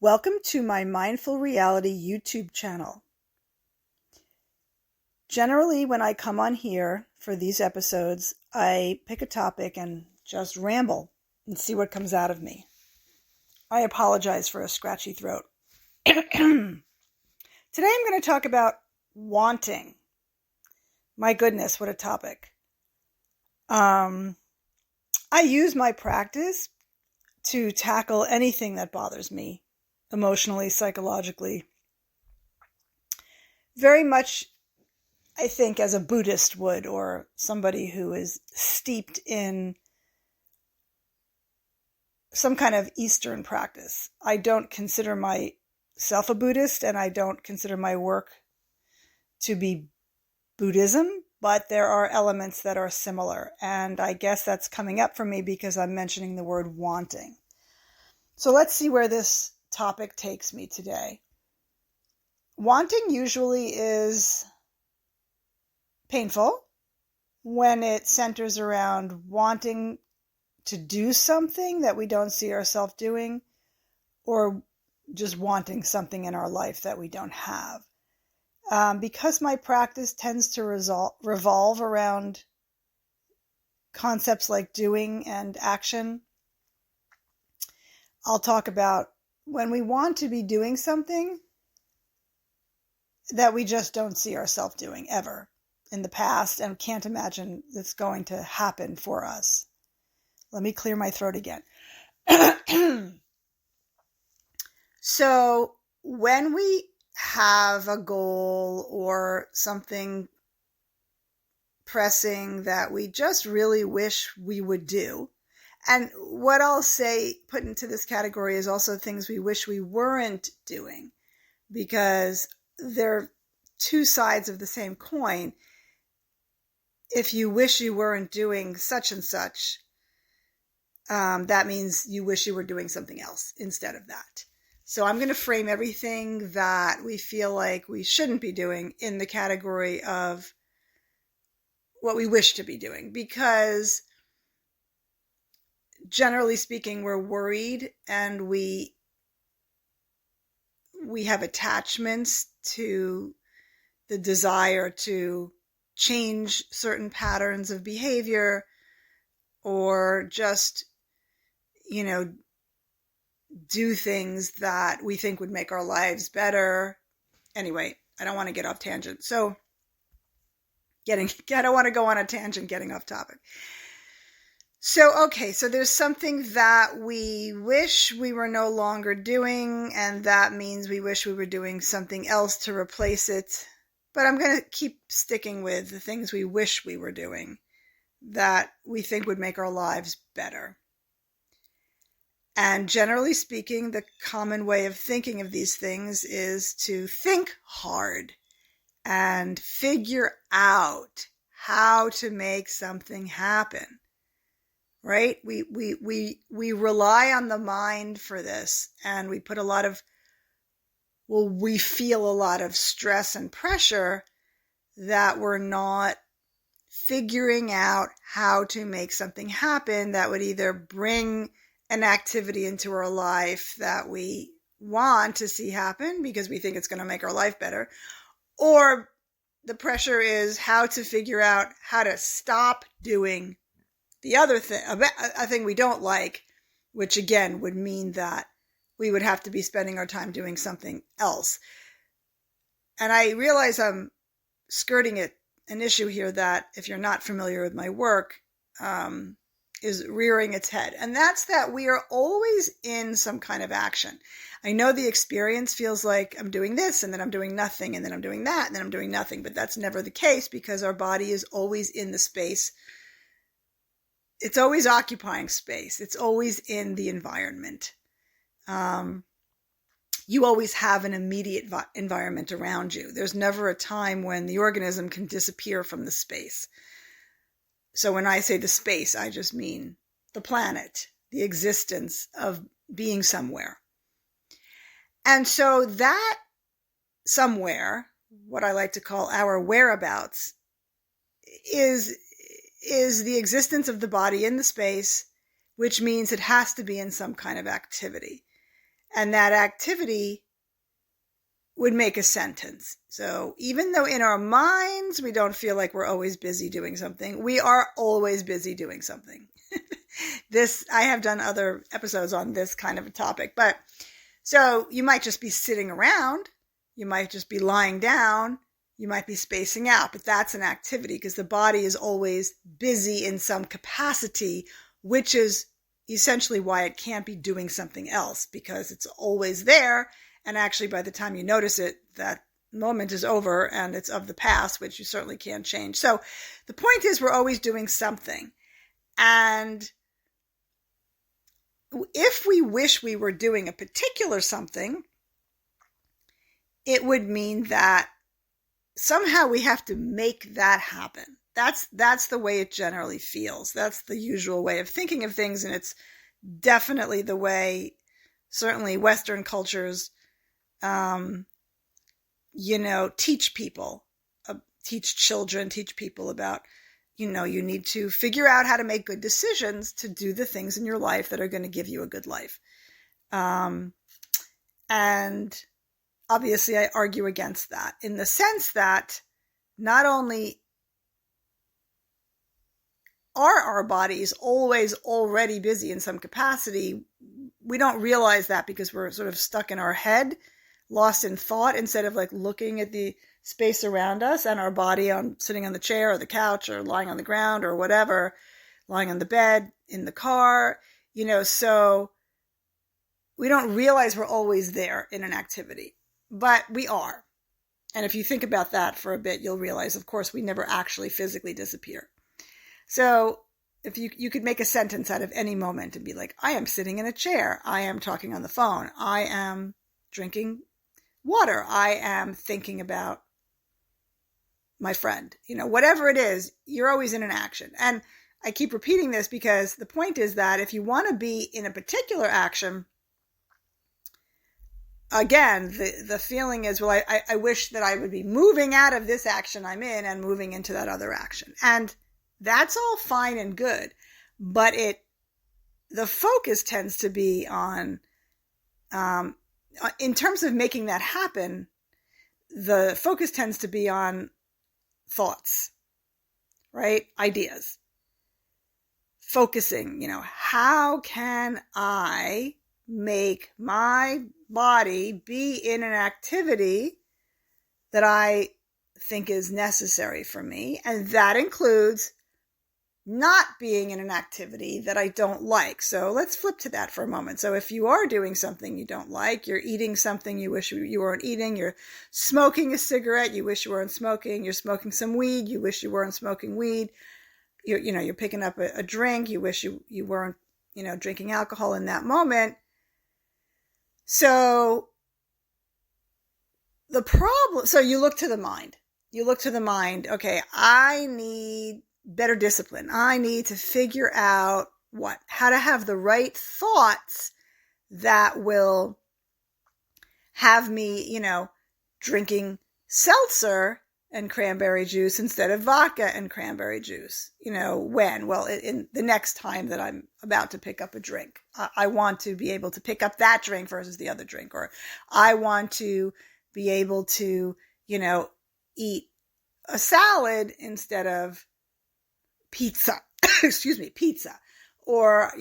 Welcome to my Mindful Reality YouTube channel. Generally, when I come on here for these episodes, I pick a topic and just ramble and see what comes out of me. I apologize for a scratchy throat. Today I'm going to talk about wanting. My goodness, what a topic. I use my practice to tackle anything that bothers me emotionally, psychologically. Very much, I think, as a Buddhist would, or somebody who is steeped in some kind of Eastern practice. I don't consider myself a Buddhist, and I don't consider my work to be Buddhism, but there are elements that are similar, and I guess that's coming up for me because I'm mentioning the word wanting. So let's see where this topic takes me today. Wanting usually is painful when it centers around wanting to do something that we don't see ourselves doing, or just wanting something in our life that we don't have. Because my practice tends to revolve around concepts like doing and action, I'll talk about when we want to be doing something that we just don't see ourselves doing ever in the past and can't imagine it's going to happen for us. Let me clear my throat again. So when we have a goal or something pressing that we just really wish we would do, and what I'll say put into this category is also things we wish we weren't doing, because they're two sides of the same coin. If you wish you weren't doing such and such, that means you wish you were doing something else instead of that. So I'm going to frame everything that we feel like we shouldn't be doing in the category of what we wish to be doing, because generally speaking, we're worried and we have attachments to the desire to change certain patterns of behavior, or just, do things that we think would make our lives better. Anyway, I don't want to get off tangent. So I don't want to go on a tangent getting off topic. So there's something that we wish we were no longer doing, and that means we wish we were doing something else to replace it. But I'm going to keep sticking with the things we wish we were doing that we think would make our lives better. And generally speaking, the common way of thinking of these things is to think hard and figure out how to make something happen. Right? We rely on the mind for this, and we put we feel a lot of stress and pressure that we're not figuring out how to make something happen that would either bring an activity into our life that we want to see happen because we think it's going to make our life better, or the pressure is how to figure out how to stop doing the other thing, a thing we don't like, which again would mean that we would have to be spending our time doing something else. And I realize I'm skirting an issue here that, if you're not familiar with my work, is rearing its head. And that's that we are always in some kind of action. I know the experience feels like I'm doing this, and then I'm doing nothing, and then I'm doing that, and then I'm doing nothing. But that's never the case, because our body is always in the space. It's always occupying space. It's always in the environment. You always have an immediate environment around you. There's never a time when the organism can disappear from the space. So when I say the space, I just mean the planet, the existence of being somewhere. And so that somewhere, what I like to call our whereabouts, is the existence of the body in the space, which means it has to be in some kind of activity. And that activity would make a sentence. So even though in our minds we don't feel like we're always busy doing something, we are always busy doing something. I have done other episodes on this kind of a topic, but so you might just be sitting around, you might just be lying down, you might be spacing out, but that's an activity because the body is always busy in some capacity, which is essentially why it can't be doing something else, because it's always there. And actually, by the time you notice it, that moment is over and it's of the past, which you certainly can't change. So the point is we're always doing something. And if we wish we were doing a particular something, it would mean that somehow we have to make that happen. That's the way it generally feels. That's the usual way of thinking of things. And it's definitely the way, certainly Western cultures, teach people, teach children, teach people about, you need to figure out how to make good decisions to do the things in your life that are going to give you a good life. And obviously I argue against that in the sense that not only are our bodies always already busy in some capacity, we don't realize that because we're sort of stuck in our head, lost in thought, instead of like looking at the space around us and our body sitting on the chair or the couch or lying on the ground or whatever, lying on the bed, in the car, so we don't realize we're always there in an activity, but we are. And if you think about that for a bit, you'll realize, of course, we never actually physically disappear. So if you could make a sentence out of any moment and be like, I am sitting in a chair, I am talking on the phone, I am drinking water, I am thinking about my friend, whatever it is, you're always in an action. And I keep repeating this because the point is that if you want to be in a particular action, again, the feeling is, well, I wish that I would be moving out of this action I'm in and moving into that other action. And that's all fine and good, but the focus tends to be on, in terms of making that happen, the focus tends to be on thoughts, right? Ideas. Focusing, how can I make my body be in an activity that I think is necessary for me? And that includes not being in an activity that I don't like. So let's flip to that for a moment. So if you are doing something you don't like, you're eating something you wish you weren't eating, you're smoking a cigarette you wish you weren't smoking, you're smoking some weed you wish you weren't smoking weed, you're picking up a drink you wish you weren't, drinking alcohol in that moment. So you look to the mind. Okay, I need better discipline. I need to figure out how to have the right thoughts that will have me, drinking seltzer and cranberry juice instead of vodka and cranberry juice. When? Well, in the next time that I'm about to pick up a drink. I want to be able to pick up that drink versus the other drink. Or I want to be able to, eat a salad instead of pizza. Pizza. Or,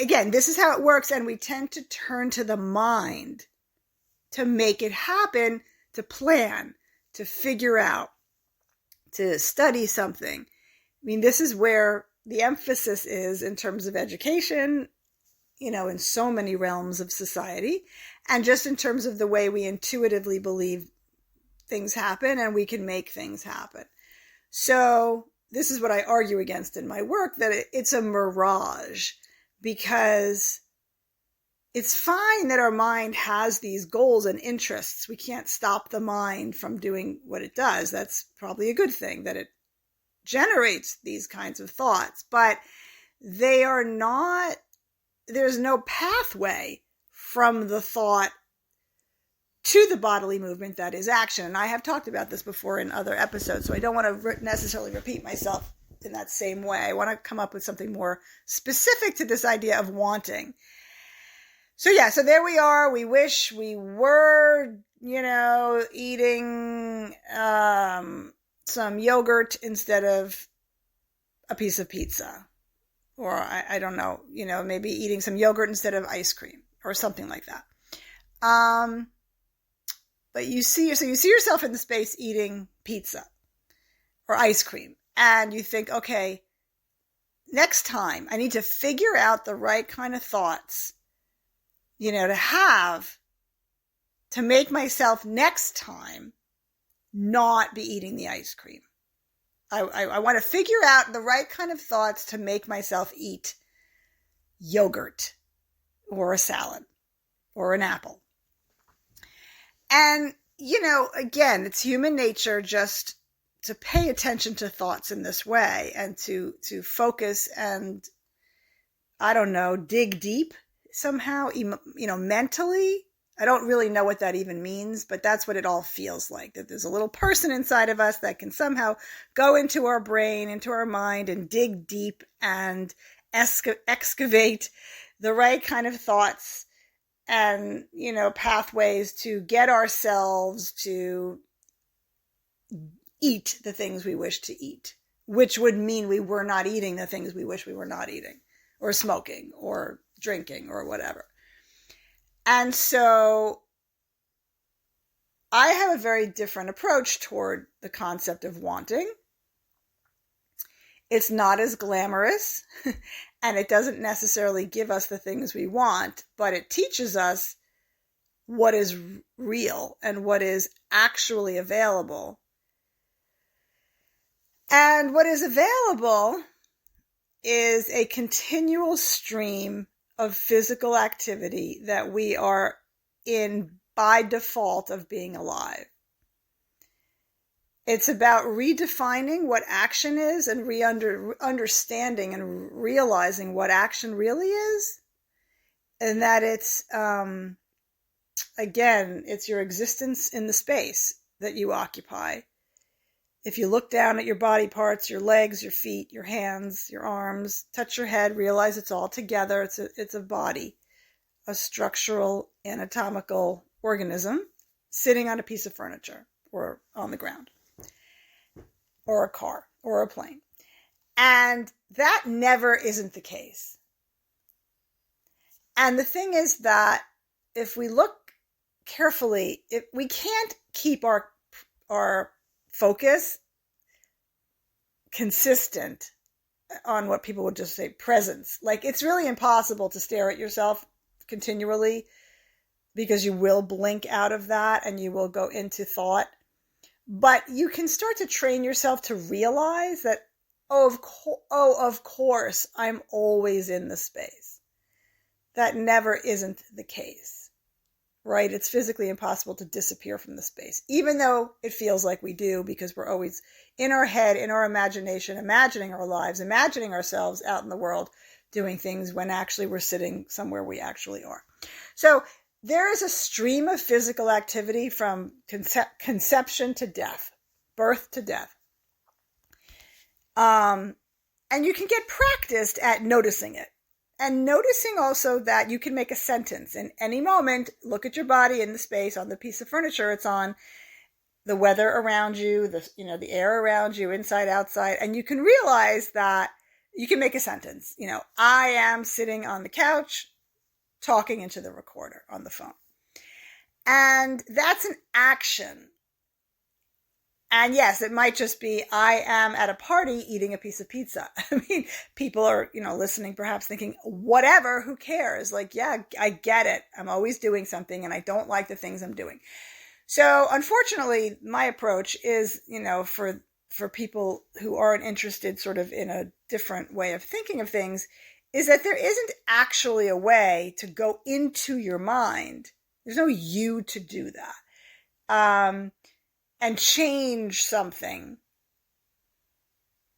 again, this is how it works. And we tend to turn to the mind to make it happen, to plan, to figure out, to study something. This is where the emphasis is in terms of education, in so many realms of society, and just in terms of the way we intuitively believe things happen and we can make things happen. So this is what I argue against in my work, that it's a mirage, because it's fine that our mind has these goals and interests. We can't stop the mind from doing what it does. That's probably a good thing, that it generates these kinds of thoughts, but there's no pathway from the thought to the bodily movement that is action. And I have talked about this before in other episodes, so I don't want to necessarily repeat myself in that same way. I want to come up with something more specific to this idea of wanting. So there we are. We wish we were, eating some yogurt instead of a piece of pizza. Or I don't know, maybe eating some yogurt instead of ice cream or something like that. But you see yourself in the space eating pizza or ice cream, and you think, okay, next time I need to figure out the right kind of thoughts, to have to make myself next time not be eating the ice cream. I want to figure out the right kind of thoughts to make myself eat yogurt or a salad or an apple. And, again, it's human nature just to pay attention to thoughts in this way and to focus and, I don't know, dig deep somehow, mentally. I don't really know what that even means, but that's what it all feels like, that there's a little person inside of us that can somehow go into our brain, into our mind, and dig deep and excavate the right kind of thoughts and, pathways to get ourselves to eat the things we wish to eat, which would mean we were not eating the things we wish we were not eating, or smoking, or drinking, or whatever. And so I have a very different approach toward the concept of wanting. It's not as glamorous, and it doesn't necessarily give us the things we want, but it teaches us what is real and what is actually available. And what is available is a continual stream of physical activity that we are in by default of being alive. It's about redefining what action is and understanding and realizing what action really is. And that it's, again, it's your existence in the space that you occupy. If you look down at your body parts, your legs, your feet, your hands, your arms, touch your head, realize it's all together. It's a body, a structural, anatomical organism sitting on a piece of furniture or on the ground or a car or a plane. And that never isn't the case. And the thing is that if we look carefully, we can't keep our focus consistent on what people would just say presence. Like, it's really impossible to stare at yourself continually because you will blink out of that and you will go into thought. But you can start to train yourself to realize that, of course, I'm always in the space. That never isn't the case. Right? It's physically impossible to disappear from the space, even though it feels like we do, because we're always in our head, in our imagination, imagining our lives, imagining ourselves out in the world doing things when actually we're sitting somewhere we actually are. So there is a stream of physical activity from conception to death, birth to death. And you can get practiced at noticing it. And noticing also that you can make a sentence in any moment. Look at your body in the space on the piece of furniture it's on, the weather around you, the air around you, inside, outside, and you can realize that you can make a sentence. I am sitting on the couch talking into the recorder on the phone. And that's an action. And yes, it might just be, I am at a party eating a piece of pizza. I mean, people are, listening, perhaps thinking, whatever, who cares? Like, yeah, I get it. I'm always doing something and I don't like the things I'm doing. So unfortunately, my approach is, for people who aren't interested sort of in a different way of thinking of things, is that there isn't actually a way to go into your mind. There's no you to do that. And change something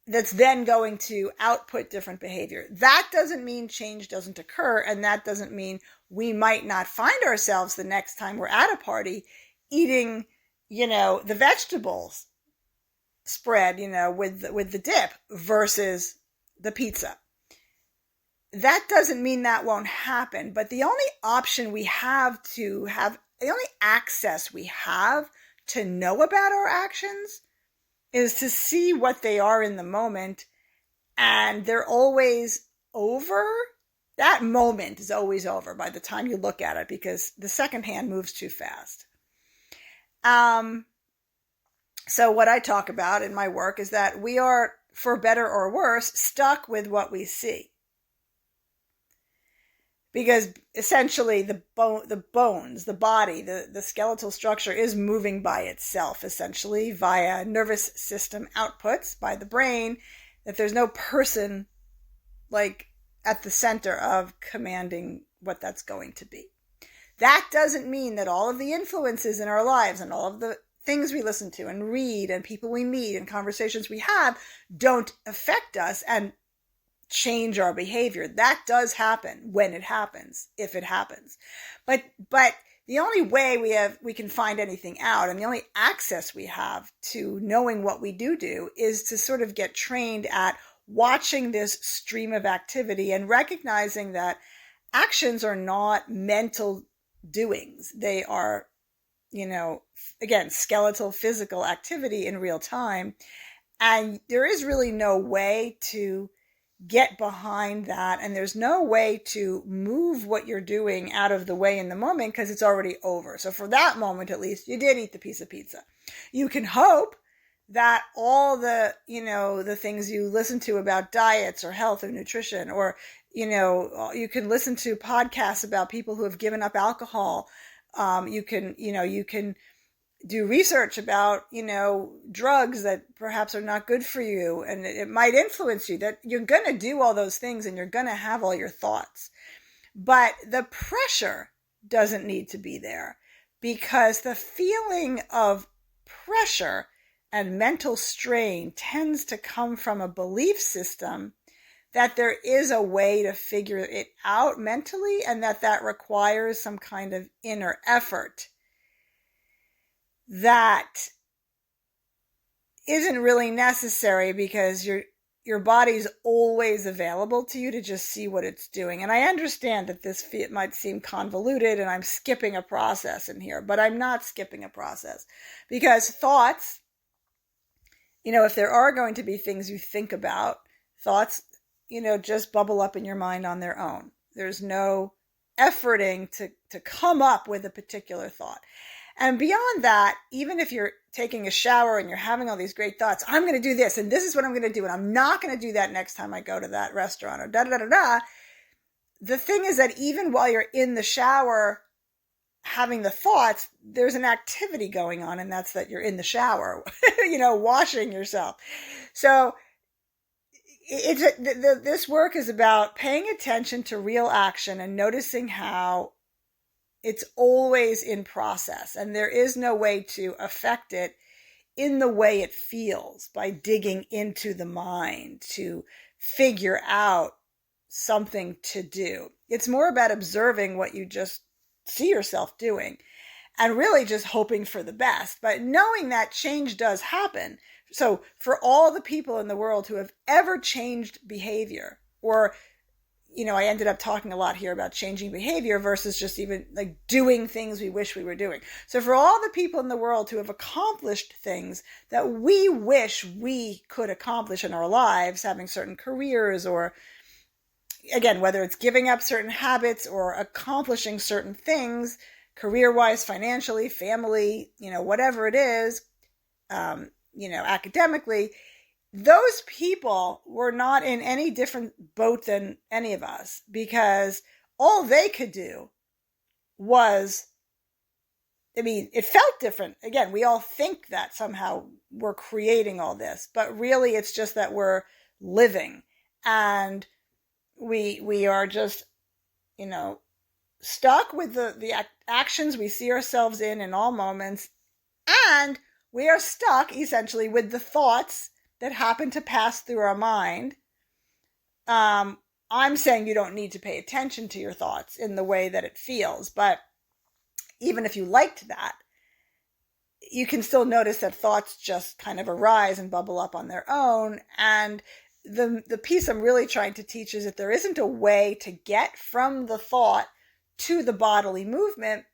that's then going to output different behavior. That doesn't mean change doesn't occur, and that doesn't mean we might not find ourselves the next time we're at a party eating, the vegetables spread, with the dip versus the pizza. that doesn't mean that won't happen. But the only option we have to have, the only access we have to know about our actions is to see what they are in the moment. And they're always over. That moment is always over by the time you look at it, because the second hand moves too fast. So what I talk about in my work is that we are, for better or worse, stuck with what we see. Because essentially the bones, the body, the skeletal structure is moving by itself, essentially via nervous system outputs by the brain, that there's no person like at the center of commanding what that's going to be. That doesn't mean that all of the influences in our lives and all of the things we listen to and read and people we meet and conversations we have don't affect us and change our behavior. That does happen when it happens, if it happens. But the only way we can find anything out, and the only access we have to knowing what we do is to sort of get trained at watching this stream of activity and recognizing that actions are not mental doings. They are, again, skeletal physical activity in real time. And there is really no way to get behind that. And there's no way to move what you're doing out of the way in the moment, because it's already over. So for that moment, at least, you did eat the piece of pizza. You can hope that all the, the things you listen to about diets or health or nutrition, or, you can listen to podcasts about people who have given up alcohol. You can do research about, drugs that perhaps are not good for you, and it might influence you, that you're going to do all those things and you're going to have all your thoughts. But the pressure doesn't need to be there, because the feeling of pressure and mental strain tends to come from a belief system that there is a way to figure it out mentally, and that requires some kind of inner effort that isn't really necessary, because your body's always available to you to just see what it's doing. And I understand that it might seem convoluted and I'm skipping a process in here, but I'm not skipping a process, because thoughts, if there are going to be things you think about, thoughts, just bubble up in your mind on their own. There's no efforting to come up with a particular thought. And beyond that, even if you're taking a shower and you're having all these great thoughts, I'm going to do this, and this is what I'm going to do, and I'm not going to do that next time I go to that restaurant, or da-da-da-da-da. The thing is that even while you're in the shower having the thoughts, there's an activity going on, and that's that you're in the shower, washing yourself. So this work is about paying attention to real action and noticing how it's always in process, and there is no way to affect it in the way it feels by digging into the mind to figure out something to do. It's more about observing what you just see yourself doing and really just hoping for the best, but knowing that change does happen. So for all the people in the world who have ever changed behavior, or I ended up talking a lot here about changing behavior versus just even like doing things we wish we were doing. So for all the people in the world who have accomplished things that we wish we could accomplish in our lives, having certain careers, or again, whether it's giving up certain habits or accomplishing certain things, career-wise, financially, family, whatever it is, academically, those people were not in any different boat than any of us, because all they could do was, it felt different. Again, we all think that somehow we're creating all this, but really it's just that we're living, and we are just, stuck with the actions we see ourselves in all moments, and we are stuck essentially with the thoughts that happen to pass through our mind. I'm saying you don't need to pay attention to your thoughts in the way that it feels, but even if you liked that, you can still notice that thoughts just kind of arise and bubble up on their own, and the piece I'm really trying to teach is that there isn't a way to get from the thought to the bodily movement,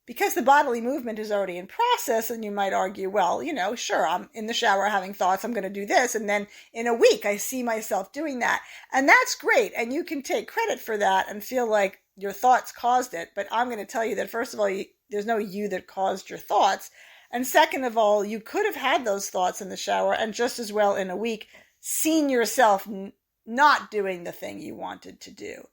because the bodily movement is already in process. And you might argue, well, sure, I'm in the shower having thoughts, I'm going to do this, and then in a week I see myself doing that, and that's great, and you can take credit for that and feel like your thoughts caused it. But I'm going to tell you that, first of all, there's no you that caused your thoughts, and second of all, you could have had those thoughts in the shower and just as well in a week seen yourself not doing the thing you wanted to do,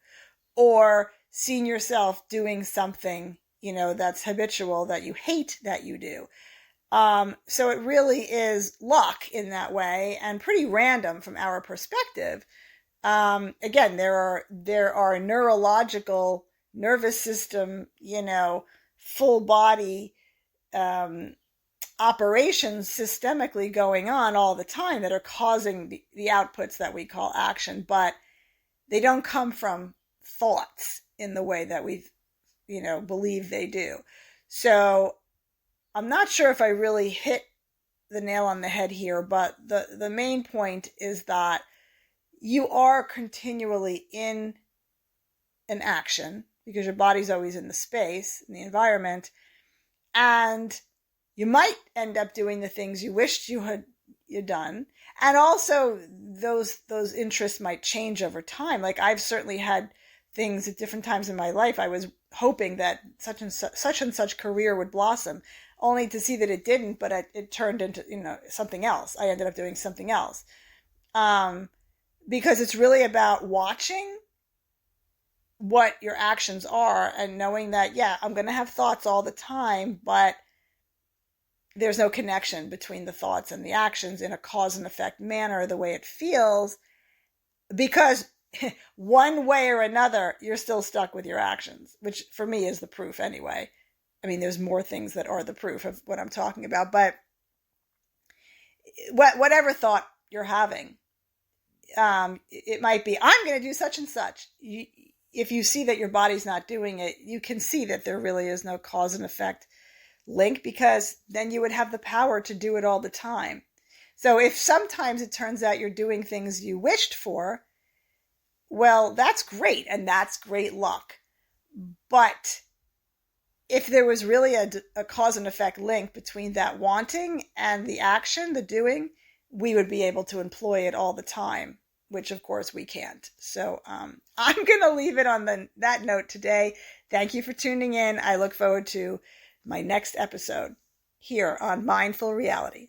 or seen yourself doing something, that's habitual, that you hate that you do. So it really is luck in that way, and pretty random from our perspective. Again, there are neurological, nervous system, full body operations systemically going on all the time that are causing the outputs that we call action, but they don't come from thoughts in the way that we believe they do. So I'm not sure if I really hit the nail on the head here, but the main point is that you are continually in an action because your body's always in the space, in the environment, and you might end up doing the things you wished you had done. And also those interests might change over time. Like, I've certainly had things at different times in my life. I was hoping that such and such career would blossom, only to see that it didn't, but it turned into, something else. I ended up doing something else. Because it's really about watching what your actions are and knowing that, yeah, I'm going to have thoughts all the time, but there's no connection between the thoughts and the actions in a cause and effect manner, the way it feels, because one way or another, you're still stuck with your actions, which for me is the proof anyway. I mean, there's more things that are the proof of what I'm talking about, but whatever thought you're having, it might be, I'm going to do such and such. If you see that your body's not doing it, you can see that there really is no cause and effect link, because then you would have the power to do it all the time. So if sometimes it turns out you're doing things you wished for, well, that's great, and that's great luck. But if there was really a cause and effect link between that wanting and the action, the doing, we would be able to employ it all the time, which of course we can't. So I'm going to leave it on that note today. Thank you for tuning in. I look forward to my next episode here on Mindful Reality.